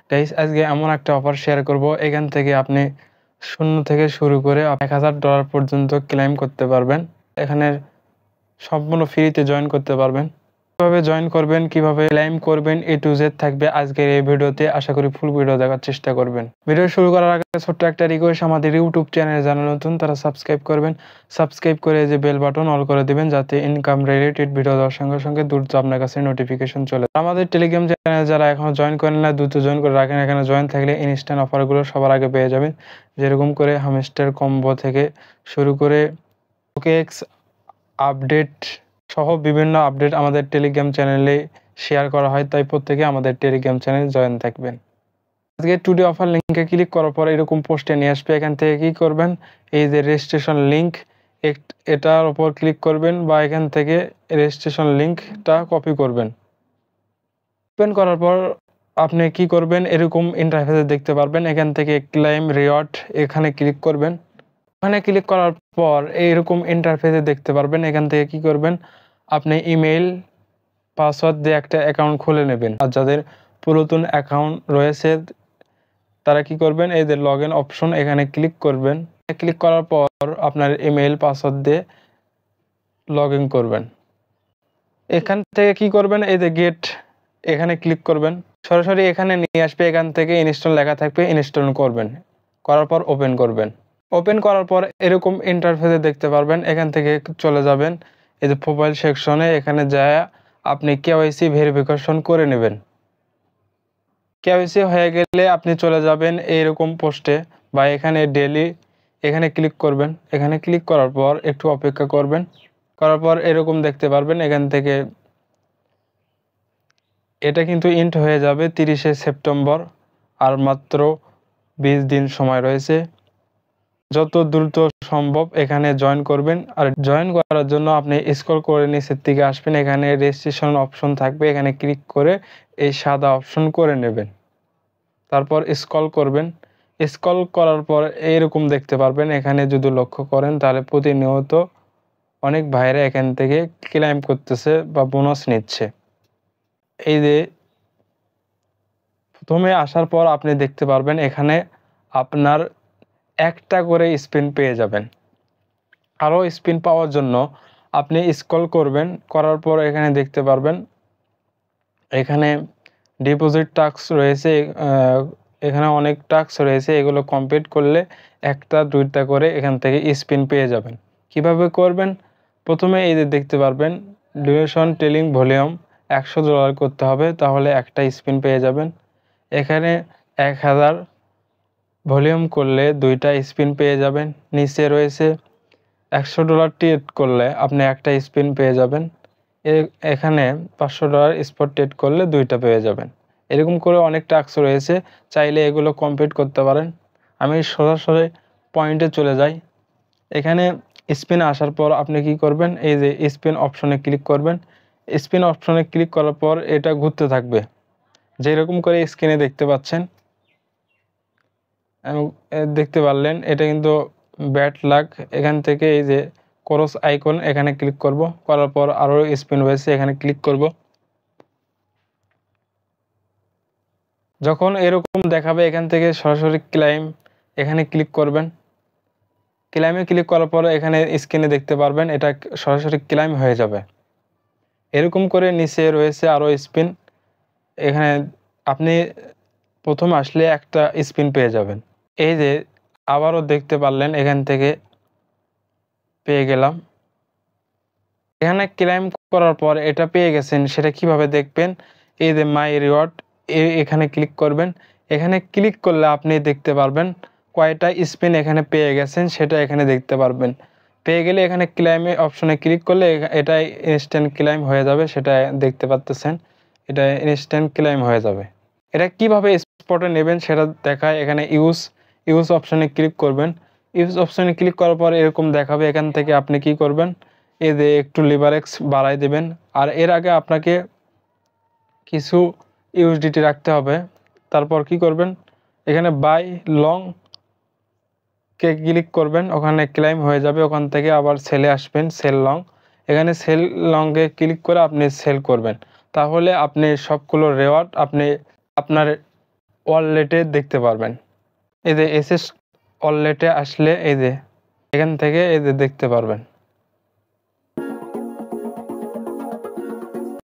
Guys আজকে এমন একটা অফার শেয়ার করব, এখান থেকে আপনি শূন্য থেকে শুরু করে $1000 পর্যন্ত ক্লেম করতে পারবেন। এখানে সম্পূর্ণ ফ্রিতে জয়েন করতে পারবেন। কিভাবে জয়েন করবেন, কিভাবে ক্লেম করবেন, A to Z থাকবে আজকের এই ভিডিওতে। আশা করি ফুল ভিডিও দেখার চেষ্টা করবেন। ভিডিও শুরু করার আগে ছোট্ট একটা রিকোয়েস্ট, আমাদের ইউটিউব চ্যানেলে যারা নতুন তারা সাবস্ক্রাইব করবেন। সাবস্ক্রাইব করে যে বেল বাটন অল করে দিবেন, যাতে ইনকাম রিলেটেড ভিডিও দেওয়ার সঙ্গে সঙ্গে দ্রুত আপনার কাছে নোটিফিকেশন চলে। আমাদের টেলিগ্রাম চ্যানেলে যারা এখনো জয়েন করেন না, দ্রুত জয়েন করে রাখেন। এখানে জয়েন থাকলে ইনস্ট্যান্ট অফারগুলো সবার আগে পেয়ে যাবেন, যেরকম করে হামস্টার কম্বো থেকে শুরু করে OKX আপডেট সহ বিভিন্ন আপডেট আমাদের টেলিগ্রাম চ্যানেলে শেয়ার করা হয়। তাই প্রত্যেকে আমাদের টেলিগ্রাম চ্যানেলে জয়েন থাকবেন। আজকে টুডে অফার লিঙ্কে ক্লিক করার পর এরকম পোস্টে নিয়ে আসবে। এখান থেকে কী করবেন, এই যে রেজিস্ট্রেশন লিঙ্ক, এটার ওপর ক্লিক করবেন বা এখান থেকে রেজিস্ট্রেশন লিঙ্কটা কপি করবেন। ওপেন করার পর আপনি কি করবেন, এরকম ইন্টারফেসে দেখতে পারবেন। এখান থেকে ক্লেম রিওয়ার্ড এখানে ক্লিক করবেন। ওখানে ক্লিক করার পর এইরকম ইন্টারফেসে দেখতে পারবেন। এখান থেকে কি করবেন, আপনি ইমেল পাসওয়ার্ড দিয়ে একটা অ্যাকাউন্ট খুলে নেবেন। আর যাদের পুরাতন অ্যাকাউন্ট রয়েছে তারা কি করবেন, এই যে লগ ইন অপশন এখানে ক্লিক করবেন। ক্লিক করার পর আপনার ইমেল পাসওয়ার্ড দিয়ে লগ ইন করবেন। এখান থেকে কি করবেন, এই যে গেট এখানে ক্লিক করবেন। সরাসরি এখানে নিয়ে আসবে। এখান থেকে ইনস্টল লেখা থাকবে, ইনস্টল করবেন। করার পর ওপেন করবেন। ওপেন করার পর এরকম ইন্টারফেসে দেখতে পারবেন। এখান থেকে চলে যাবেন এই যে প্রোফাইল সেকশনে, এখানে যায় আপনি কেওয়াইসি ভেরিফিকেশন করে নেবেন। কেওয়াইসি হয়ে গেলে আপনি চলে যাবেন এইরকম পোস্টে বা এখানে ডেলি এখানে ক্লিক করবেন। এখানে ক্লিক করার পর একটু অপেক্ষা করবেন। করার পর এরকম দেখতে পারবেন। এখান থেকে এটা কিন্তু ইন্ট হয়ে যাবে 30শে সেপ্টেম্বর, আর মাত্র 20 দিন সময় রয়েছে। যত দ্রুত সম্ভব এখানে জয়েন করবেন। আর জয়েন করার জন্য আপনি স্ক্রল করে নিচের দিকে আসবেন। এখানে রেজিস্ট্রেশন অপশন থাকবে, এখানে ক্লিক করে এই সাদা অপশন করে নেবেন। তারপর স্ক্রল করবেন। স্ক্রল করার পর এইরকম দেখতে পারবেন। এখানে যদি লক্ষ্য করেন তাহলে প্রতিনিয়ত অনেক ভাইরা এখান থেকে ক্লেম করতেছে বা বোনাস নিচ্ছে। এই যে প্রথমে আসার পর আপনি দেখতে পারবেন এখানে আপনার একটা করে স্পিন পেয়ে যাবেন। আরও স্পিন পাওয়ার জন্য আপনি স্ক্রল করবেন। করার পর এখানে দেখতে পারবেন এখানে ডিপোজিট টাস্ক রয়েছে। এখানে অনেক টাস্ক রয়েছে, এগুলো কমপ্লিট করলে একটা দুইটা করে এখান থেকে স্পিন পেয়ে যাবেন। কিভাবে করবেন, প্রথমে এই যে দেখতে পারবেন ডিউরেশন টেলিং ভলিউম $100 করতে হবে, তাহলে একটা স্পিন পেয়ে যাবেন। এখানে 1000 ভলিউম করলে দুইটা স্পিন পেয়ে যাবেন। নিচে রয়েছে $100 ট্রেড করলে আপনি একটা স্পিন পেয়ে যাবেন। এখানে $500 স্পট ট্রেড করলে দুইটা পেয়ে যাবেন। এরকম করে অনেক টাস্ক রয়েছে, চাইলে এগুলো কমপ্লিট করতে পারেন। আমি সরাসরি পয়েন্টে চলে যাই। এখানে স্পিন আসার পর আপনি কি করবেন, এই যে স্পিন অপশনে ক্লিক করবেন। স্পিন অপশনে ক্লিক করার পর এটা ঘুরতে থাকবে, যেরকম করে স্ক্রিনে দেখতে পাচ্ছেন। দেখতে পারলেন এটা কিন্তু ব্যাড লাক। এখান থেকে এই যে ক্রস আইকন এখানে ক্লিক করব। করার পর আরও স্পিন রয়েছে, এখানে ক্লিক করব। যখন এরকম দেখাবে এখান থেকে সরাসরি ক্লাইম এখানে ক্লিক করবেন। ক্লাইমে ক্লিক করার পর এখানে স্ক্রিনে দেখতে পারবেন এটা সরাসরি ক্লাইম হয়ে যাবে। এরকম করে নিচে রয়েছে আরও স্পিন। এখানে আপনি প্রথম আসলে একটা স্পিন পেয়ে যাবেন। এই যে আবারও দেখতে পারলেন এখান থেকে পেয়ে গেলাম। এখানে ক্লেম করার পর এটা পেয়ে গেছেন, সেটা কিভাবে দেখবেন, এই যে মাই রিওয়ার্ড এখানে ক্লিক করবেন। এখানে ক্লিক করলে আপনি দেখতে পারবেন কয়টা স্পিন এখানে পেয়ে গেছেন, সেটা এখানে দেখতে পারবেন। পেয়ে গেলে এখানে ক্লেমে অপশনে ক্লিক করলে এটা ইনস্ট্যান্ট ক্লেম হয়ে যাবে, সেটা দেখতে পাচ্ছেন। এটা ইনস্ট্যান্ট ক্লেম হয়ে যাবে। এটা কিভাবে স্পটে নেবেন সেটা দেখায়। এখানে ইউজ অপশনে ক্লিক করবেন। ইউজ অপশনে ক্লিক করার পর এরকম দেখাবে। এখান থেকে আপনি কি করবেন, এই যে একটু লিভারেক্স বাড়াই দেবেন। আর এর আগে আপনাকে কিছু ইউএসডিটি রাখতে হবে। তারপর কি করবেন, এখানে বাই লং কে ক্লিক করবেন, ওখানে ক্লেম হয়ে যাবে। ওখান থেকে আবার সেলে আসবেন, সেল লং। এখানে সেল লংয়ে ক্লিক করে আপনি সেল করবেন। তাহলে আপনি সবগুলো রেওয়ার্ড আপনি আপনার ওয়ালেটে দেখতে পারবেন। এই যে এসএস ওয়ালেটে আসলে এই যে এখান থেকে এই যে দেখতে পারবেন।